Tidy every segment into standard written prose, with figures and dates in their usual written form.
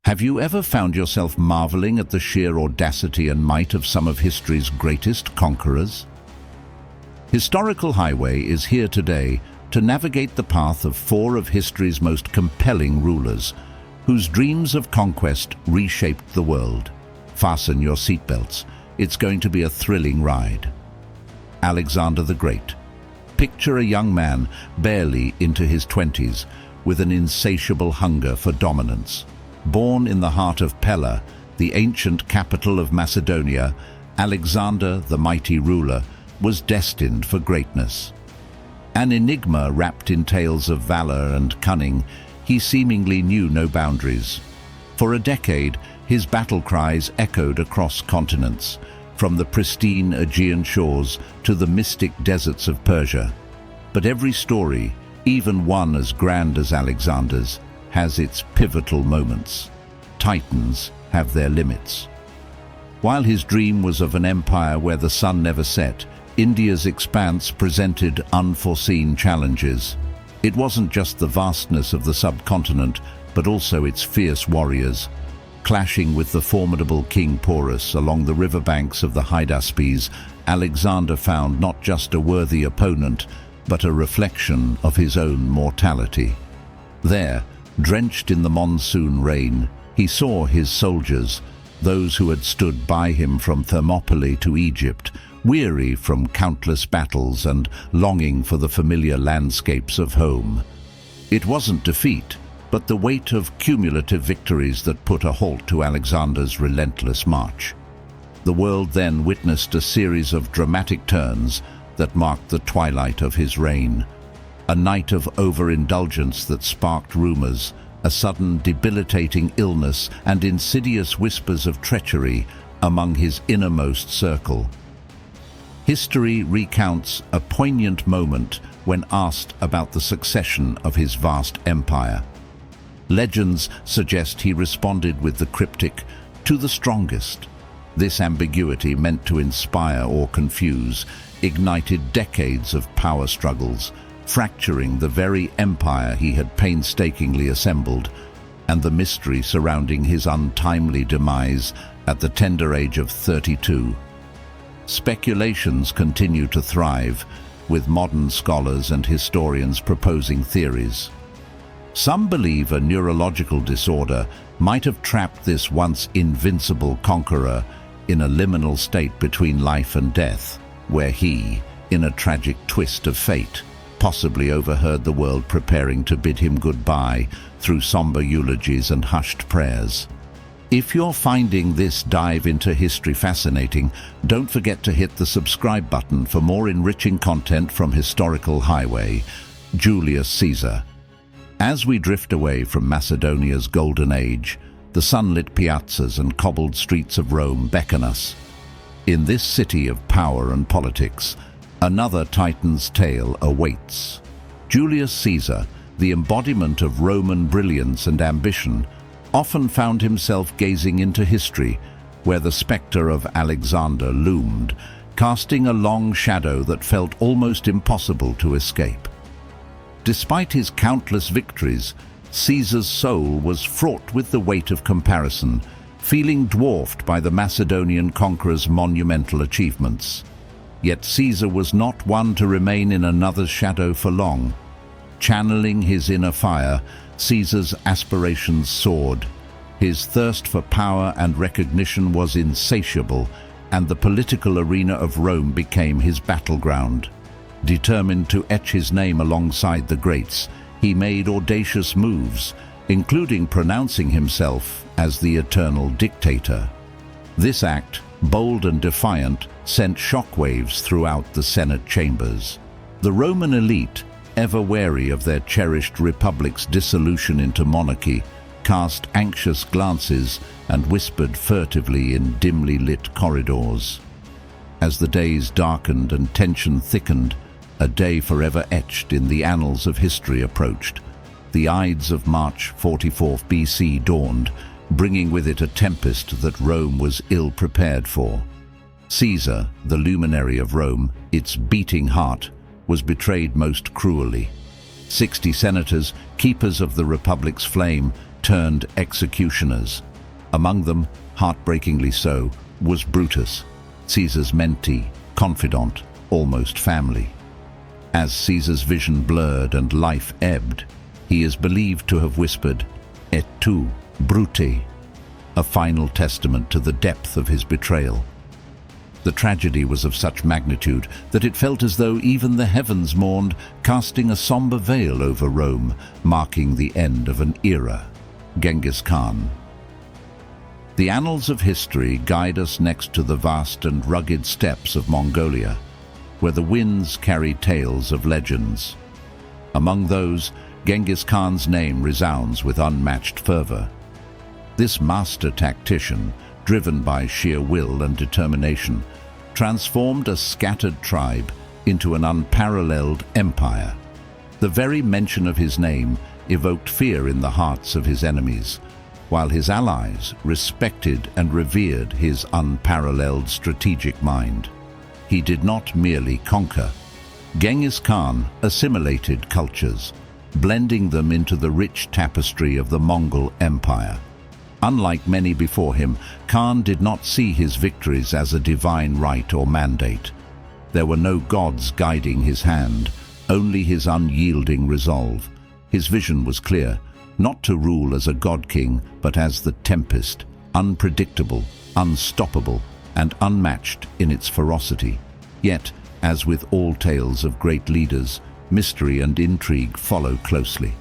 Have you ever found yourself marveling at the sheer audacity and might of some of history's greatest conquerors? Historical Highway is here today to navigate the path of four of history's most compelling rulers, whose dreams of conquest reshaped the world. Fasten your seatbelts. It's going to be a thrilling ride. Alexander the Great. Picture a young man barely into his 20s with an insatiable hunger for dominance. Born in the heart of Pella, the ancient capital of Macedonia, Alexander, the mighty ruler, was destined for greatness. An enigma wrapped in tales of valor and cunning, he seemingly knew no boundaries. For a decade, his battle cries echoed across continents, from the pristine Aegean shores to the mystic deserts of Persia. But every story, even one as grand as Alexander's, has its pivotal moments. Titans have their limits. While his dream was of an empire where the sun never set, India's expanse presented unforeseen challenges. It wasn't just the vastness of the subcontinent, but also its fierce warriors. Clashing with the formidable King Porus along the riverbanks of the Hydaspes, Alexander found not just a worthy opponent, but a reflection of his own mortality. There, drenched in the monsoon rain, he saw his soldiers, those who had stood by him from Thermopylae to Egypt, weary from countless battles and longing for the familiar landscapes of home. It wasn't defeat, but the weight of cumulative victories that put a halt to Alexander's relentless march. The world then witnessed a series of dramatic turns that marked the twilight of his reign. A night of overindulgence that sparked rumors, a sudden debilitating illness, and insidious whispers of treachery among his innermost circle. History recounts a poignant moment when asked about the succession of his vast empire. Legends suggest he responded with the cryptic, "To the strongest." This ambiguity, meant to inspire or confuse, ignited decades of power struggles, fracturing the very empire he had painstakingly assembled, and the mystery surrounding his untimely demise at the tender age of 32. Speculations continue to thrive, with modern scholars and historians proposing theories. Some believe a neurological disorder might have trapped this once invincible conqueror in a liminal state between life and death, where he, in a tragic twist of fate, possibly overheard the world preparing to bid him goodbye through somber eulogies and hushed prayers. If you're finding this dive into history fascinating, don't forget to hit the subscribe button for more enriching content from Historical Highway. Julius Caesar. As we drift away from Macedonia's golden age, the sunlit piazzas and cobbled streets of Rome beckon us. In this city of power and politics, another titan's tale awaits. Julius Caesar, the embodiment of Roman brilliance and ambition, often found himself gazing into history, where the spectre of Alexander loomed, casting a long shadow that felt almost impossible to escape. Despite his countless victories, Caesar's soul was fraught with the weight of comparison, feeling dwarfed by the Macedonian conqueror's monumental achievements. Yet Caesar was not one to remain in another's shadow for long. Channeling his inner fire, Caesar's aspirations soared. His thirst for power and recognition was insatiable, and the political arena of Rome became his battleground. Determined to etch his name alongside the greats, he made audacious moves, including pronouncing himself as the eternal dictator. This act, bold and defiant, sent shockwaves throughout the Senate chambers. The Roman elite, ever wary of their cherished republic's dissolution into monarchy, cast anxious glances and whispered furtively in dimly lit corridors. As the days darkened and tension thickened, a day forever etched in the annals of history approached. The Ides of March 44 BC dawned, bringing with it a tempest that Rome was ill prepared for. Caesar, the luminary of Rome, its beating heart, was betrayed most cruelly. 60 senators, keepers of the Republic's flame, turned executioners. Among them, heartbreakingly so, was Brutus, Caesar's mentee, confidant, almost family. As Caesar's vision blurred and life ebbed, he is believed to have whispered, "Et tu, Brute," a final testament to the depth of his betrayal. The tragedy was of such magnitude that it felt as though even the heavens mourned, casting a somber veil over Rome, marking the end of an era. Genghis Khan. The annals of history guide us next to the vast and rugged steppes of Mongolia, where the winds carry tales of legends. Among those, Genghis Khan's name resounds with unmatched fervor. This master tactician, driven by sheer will and determination, transformed a scattered tribe into an unparalleled empire. The very mention of his name evoked fear in the hearts of his enemies, while his allies respected and revered his unparalleled strategic mind. He did not merely conquer. Genghis Khan assimilated cultures, blending them into the rich tapestry of the Mongol Empire. Unlike many before him, Khan did not see his victories as a divine right or mandate. There were no gods guiding his hand, only his unyielding resolve. His vision was clear, not to rule as a god-king, but as the tempest, unpredictable, unstoppable, and unmatched in its ferocity. Yet, as with all tales of great leaders, mystery and intrigue follow closely.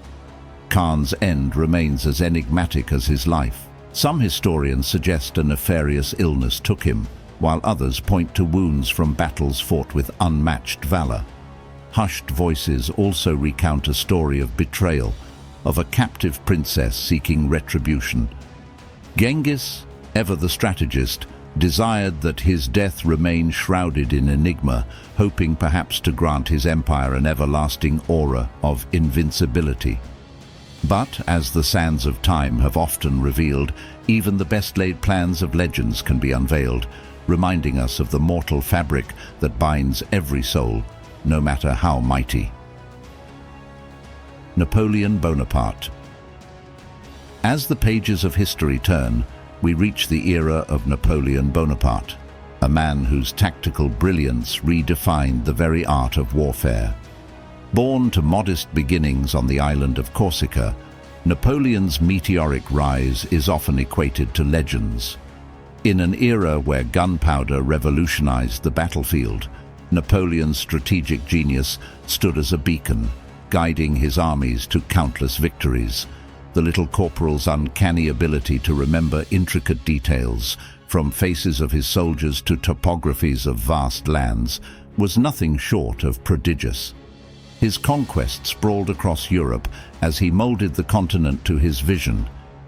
Khan's end remains as enigmatic as his life. Some historians suggest a nefarious illness took him, while others point to wounds from battles fought with unmatched valor. Hushed voices also recount a story of betrayal, of a captive princess seeking retribution. Genghis, ever the strategist, desired that his death remain shrouded in enigma, hoping perhaps to grant his empire an everlasting aura of invincibility. But, as the sands of time have often revealed, even the best-laid plans of legends can be unveiled, reminding us of the mortal fabric that binds every soul, no matter how mighty. Napoleon Bonaparte. As the pages of history turn, we reach the era of Napoleon Bonaparte, a man whose tactical brilliance redefined the very art of warfare. Born to modest beginnings on the island of Corsica, Napoleon's meteoric rise is often equated to legends. In an era where gunpowder revolutionized the battlefield, Napoleon's strategic genius stood as a beacon, guiding his armies to countless victories. The little corporal's uncanny ability to remember intricate details, from faces of his soldiers to topographies of vast lands, was nothing short of prodigious. His conquest sprawled across Europe as he molded the continent to his vision.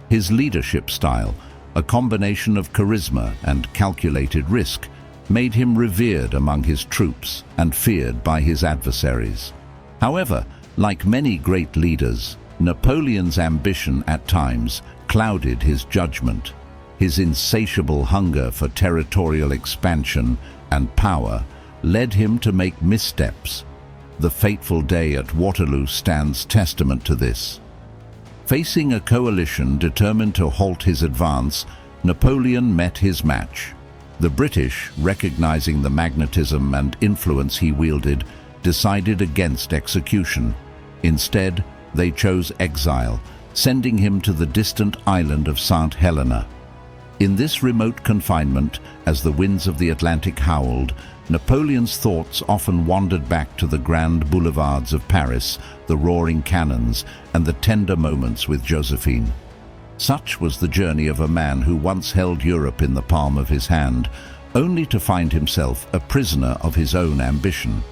His leadership style, a combination of charisma and calculated risk, made him revered among his troops and feared by his adversaries. However, like many great leaders, Napoleon's ambition at times clouded his judgment. His insatiable hunger for territorial expansion and power led him to make missteps. The fateful day at Waterloo stands testament to this. Facing a coalition determined to halt his advance, Napoleon met his match. The British, recognizing the magnetism and influence he wielded, decided against execution. Instead, they chose exile, sending him to the distant island of St. Helena. In this remote confinement, as the winds of the Atlantic howled, Napoleon's thoughts often wandered back to the grand boulevards of Paris, the roaring cannons, and the tender moments with Josephine. Such was the journey of a man who once held Europe in the palm of his hand, only to find himself a prisoner of his own ambition.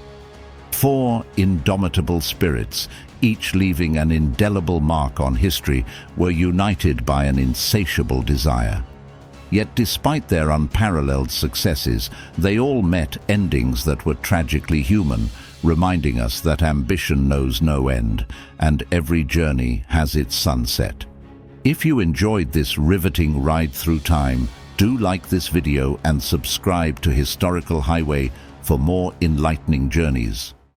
4 indomitable spirits, each leaving an indelible mark on history, were united by an insatiable desire. Yet despite their unparalleled successes, they all met endings that were tragically human, reminding us that ambition knows no end, and every journey has its sunset. If you enjoyed this riveting ride through time, do like this video and subscribe to Historical Highway for more enlightening journeys.